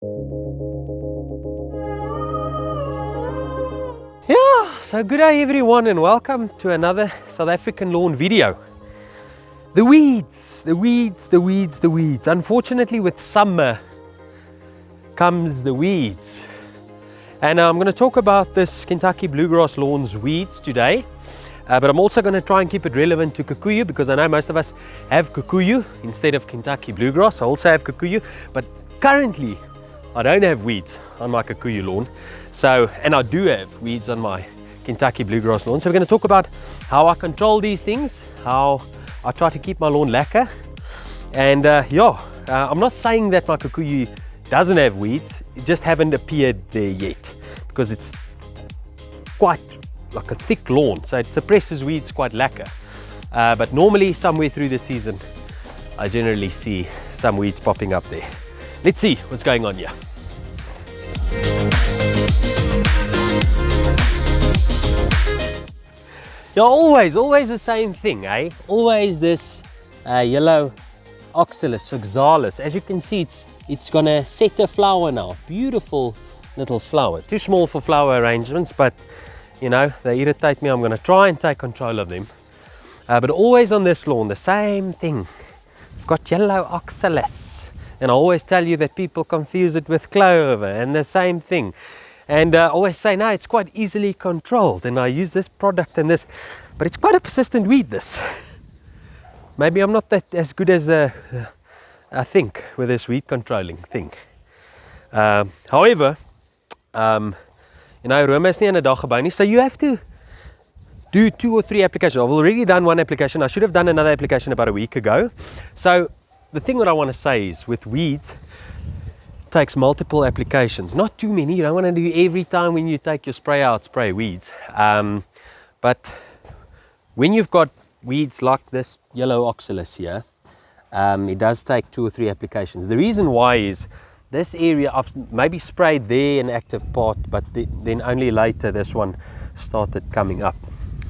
Yeah, so good day everyone and welcome to another South African lawn video. The weeds, the weeds, the weeds, the weeds. Unfortunately with summer comes the weeds. And I'm going to talk about this Kentucky bluegrass lawn's weeds today. But I'm also going to try and keep it relevant to kikuyu because I know most of us have kikuyu instead of Kentucky bluegrass. I also have kikuyu, but currently I don't have weeds on my kikuyu lawn. So, and I do have weeds on my Kentucky bluegrass lawn. So we're going to talk about how I control these things, how I try to keep my lawn lacquer. And I'm not saying that my kikuyu doesn't have weeds, it just haven't appeared there yet because it's quite like a thick lawn, so it suppresses weeds quite lacquer. But normally somewhere through the season I generally see some weeds popping up there. Let's see what's going on here. Yeah, always the same thing, eh? Always this yellow Oxalis. As you can see, it's gonna set a flower now. Beautiful little flower. Too small for flower arrangements, but you know, they irritate me. I'm gonna try and take control of them. But always on this lawn, the same thing. I've got yellow Oxalis. And I always tell you that people confuse it with clover and the same thing. And I always say, no, it's quite easily controlled. And I use this product and this, but it's quite a persistent weed, this. Maybe I'm not that as good as I think with this weed controlling thing. However, you know, Rome is nie in 'n dag gebou nie, so you have to do 2 or 3 applications. I've already done 1 application. I should have done another application about a week ago. So the thing that I want to say is with weeds, it takes multiple applications, not too many. You don't want to do every time when you take your spray out, spray weeds. But when you've got weeds like this yellow Oxalis here, it does take 2 or 3 applications. The reason why is this area I've maybe sprayed there an active part, but then only later this one started coming up.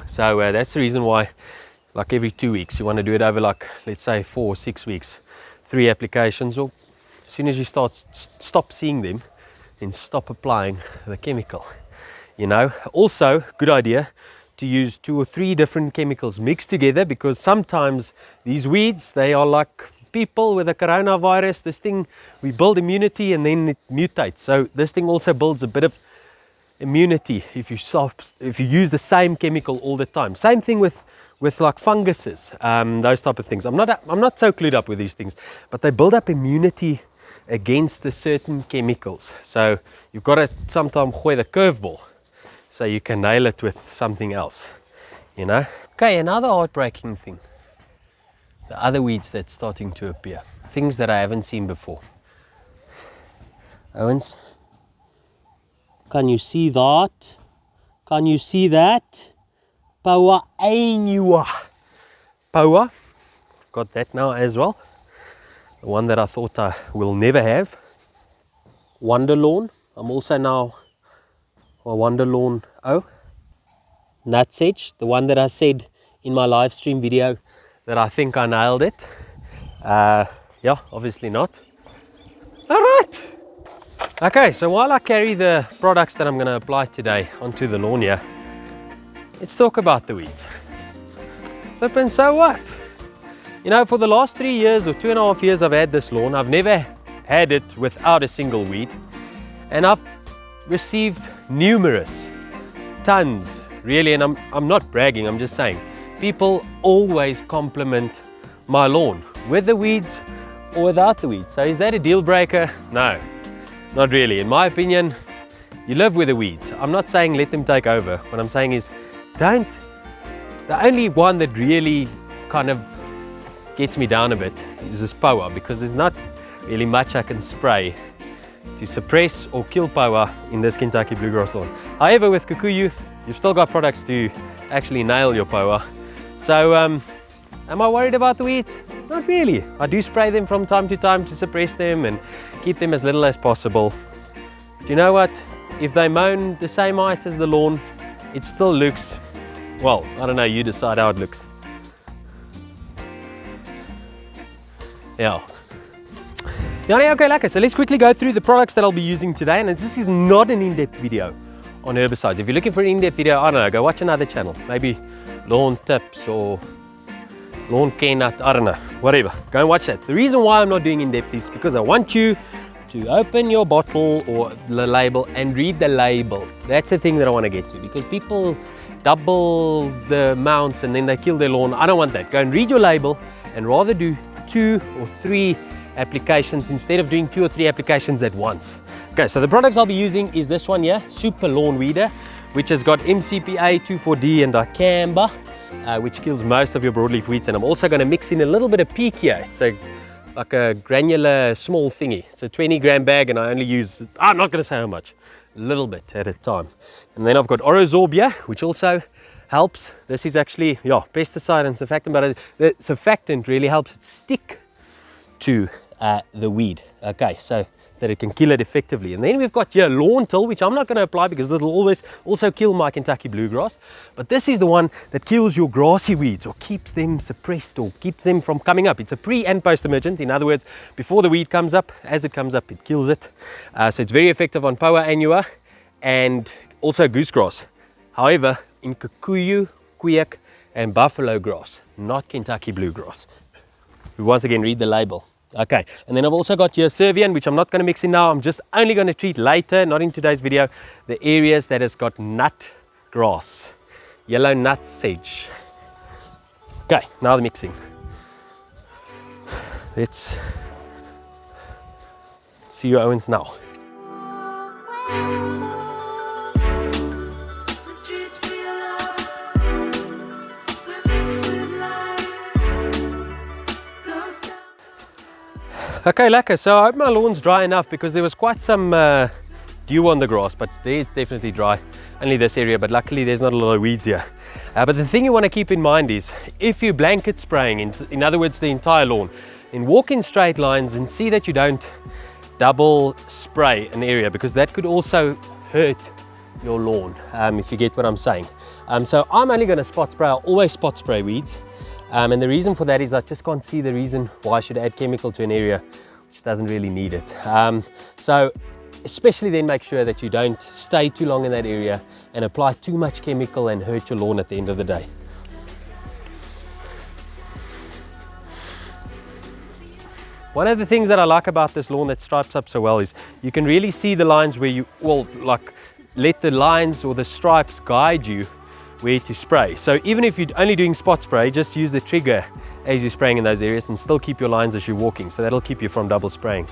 So that's the reason why, like every 2 weeks, you want to do it over like, let's say 4 or 6 weeks, 3 applications, or as soon as you stop seeing them, then stop applying the chemical. You know, also good idea to use 2 or 3 different chemicals mixed together, because sometimes these weeds, they are like people with the coronavirus. This thing, we build immunity and then it mutates. So this thing also builds a bit of immunity if you use the same chemical all the time. Same thing with like funguses, those type of things. I'm not so clued up with these things, but they build up immunity against the certain chemicals. So you've got to sometimes gooi the curveball so you can nail it with something else, you know. Okay, another heartbreaking thing. The other weeds that's starting to appear. Things that I haven't seen before. Ouens, can you see that? Can you see that? Paua einua. Paua, got that now as well. The one that I thought I will never have. Wonderlawn, I'm also now a Wonderlawn Nutsedge, the one that I said in my live stream video that I think I nailed it. Yeah, obviously not. All right. Okay, so while I carry the products that I'm going to apply today onto the lawn here, let's talk about the weeds. Flippin', so what? You know, for the last 3 years or 2.5 years I've had this lawn, I've never had it without a single weed. And I've received numerous, tons, really, and I'm not bragging, I'm just saying, people always compliment my lawn, with the weeds or without the weeds. So is that a deal breaker? No, not really. In my opinion, you live with the weeds. I'm not saying let them take over. What I'm saying is don't. The only one that really kind of gets me down a bit is this power, because there's not really much I can spray to suppress or kill power in this Kentucky bluegrass lawn. However, with kikuyu, you've still got products to actually nail your power. So am I worried about the weeds? Not really. I do spray them from time to time to suppress them and keep them as little as possible. But you know what? If they mown the same height as the lawn, it still looks, well, I don't know, you decide how it looks. Yeah. Yeah, okay, lekker. So let's quickly go through the products that I'll be using today. And this is not an in-depth video on herbicides. If you're looking for an in-depth video, I don't know, go watch another channel. Maybe lawn tips or lawn care nut, I don't know, whatever. Go and watch that. The reason why I'm not doing in-depth is because I want you to open your bottle or the label and read the label. That's the thing that I want to get to, because people double the amounts and then they kill their lawn. I don't want that. Go and read your label and rather do 2 or 3 applications instead of doing 2 or 3 applications at once. Okay, so the products I'll be using is this one here, Super Lawn Weeder, which has got MCPA, 2,4-D and dicamba, which kills most of your broadleaf weeds. And I'm also going to mix in a little bit of peak here. It's like a granular small thingy. It's a 20-gram bag and I only use, I'm not going to say how much, a little bit at a time. And then I've got Orozorb here, which also helps. This is actually, yeah, pesticide and surfactant, but the surfactant really helps it stick to the weed. Okay, so that it can kill it effectively. And then we've got here Lawn Till, which I'm not going to apply because this will always also kill my Kentucky bluegrass. But this is the one that kills your grassy weeds or keeps them suppressed or keeps them from coming up. It's a pre and post emergent. In other words, before the weed comes up, as it comes up, it kills it. So it's very effective on Poa annua and also goosegrass. However, in kikuyu, kweek and buffalo grass, not Kentucky bluegrass. We once again read the label. Okay, and then I've also got here Servian, which I'm not going to mix in now. I'm just only going to treat later, not in today's video, the areas that has got nut grass, yellow nut sedge. Okay, now the mixing. Let's see your ouens now. Okay, lekker. So I hope my lawn's dry enough because there was quite some dew on the grass, but there's definitely dry. Only this area, but luckily there's not a lot of weeds here. But the thing you want to keep in mind is if you blanket spraying, in other words the entire lawn, then walk in straight lines and see that you don't double spray an area, because that could also hurt your lawn, if you get what I'm saying. So I'm only going to spot spray. I'll always spot spray weeds. And the reason for that is I just can't see the reason why I should add chemical to an area which doesn't really need it. So especially then make sure that you don't stay too long in that area and apply too much chemical and hurt your lawn at the end of the day. One of the things that I like about this lawn that stripes up so well is you can really see the lines where you, well, like let the lines or the stripes guide you where to spray. So even if you're only doing spot spray, just use the trigger as you're spraying in those areas and still keep your lines as you're walking. So that'll keep you from double spraying.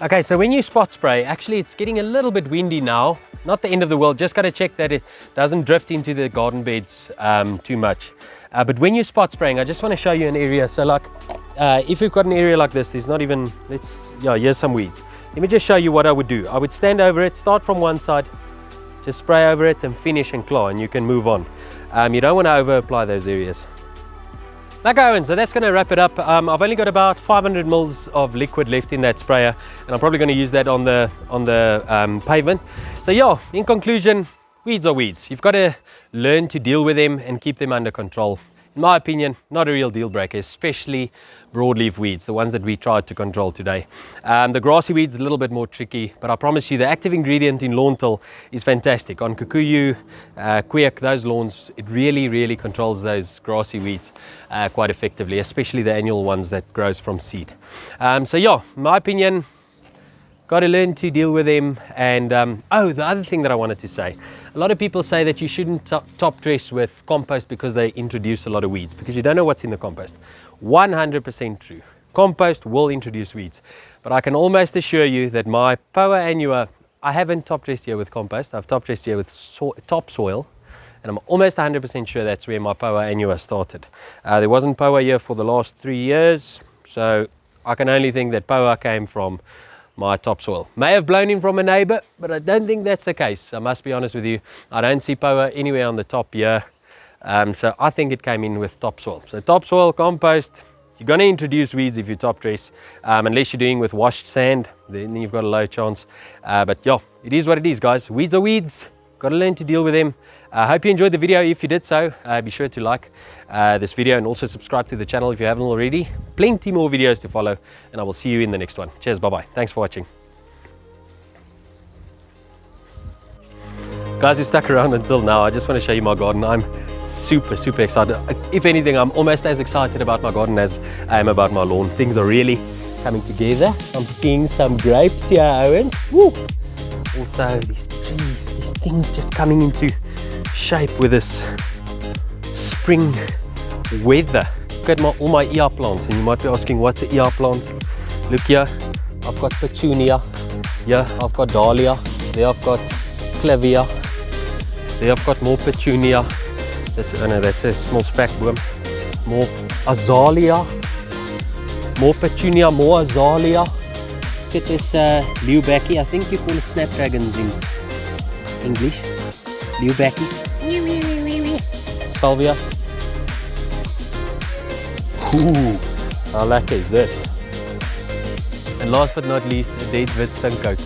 Okay, so when you spot spray, actually it's getting a little bit windy now. Not the end of the world, just got to check that it doesn't drift into the garden beds too much. But when you spot spraying, I just want to show you an area. So like, if you've got an area like this, there's not even, here's some weeds. Let me just show you what I would do. I would stand over it, start from one side, just spray over it and finish and claw, and you can move on. You don't want to over apply those areas. Okay, Owen, so that's going to wrap it up. I've only got about 500 mils of liquid left in that sprayer, and I'm probably going to use that on the pavement. So yeah, in conclusion, weeds are weeds. You've got to learn to deal with them and keep them under control. In my opinion, not a real deal breaker, especially broadleaf weeds, the ones that we tried to control today. The grassy weeds a little bit more tricky, but I promise you the active ingredient in Lawn Till is fantastic. On kikuyu, kweek, those lawns, it really controls those grassy weeds quite effectively, especially the annual ones that grows from seed. So yeah, in my opinion, got to learn to deal with them. And oh, the other thing that I wanted to say, a lot of people say that you shouldn't top dress with compost because they introduce a lot of weeds, because you don't know what's in the compost. 100% true. Compost will introduce weeds, but I can almost assure you that my Poa annua, I haven't top dressed here with compost. I've top dressed here with topsoil, and I'm almost 100% sure that's where my Poa annua started. There wasn't Poa here for the last 3 years, so I can only think that Poa came from my topsoil. May have blown in from a neighbor, but I don't think that's the case. I must be honest with you. I don't see power anywhere on the top here. So I think it came in with topsoil. So topsoil, compost, you're going to introduce weeds if you top dress, unless you're doing with washed sand, then you've got a low chance. But yeah, it is what it is, guys. Weeds are weeds. Got to learn to deal with them. I hope you enjoyed the video. If you did so, be sure to like this video and also subscribe to the channel if you haven't already. Plenty more videos to follow, and I will see you in the next one. Cheers, bye-bye. Thanks for watching. Guys who stuck around until now, I just want to show you my garden. I'm super excited. If anything, I'm almost as excited about my garden as I am about my lawn. Things are really coming together. I'm seeing some grapes here, Owens. Woo! Also these trees, these things just coming into shape with this spring weather. Look at all my ER plants, and you might be asking, what's an ER plant? Look here, I've got petunia. Here I've got dahlia. There I've got clavia. There I've got more petunia. This, oh no, that's a small spackboom. More azalea. More petunia, more azalea. Look at this liubaki. I think you call it snapdragons in English. Liubaki. Salvia. Ooh, how lekker is this? And last but not least, a dead wit stinkgoat.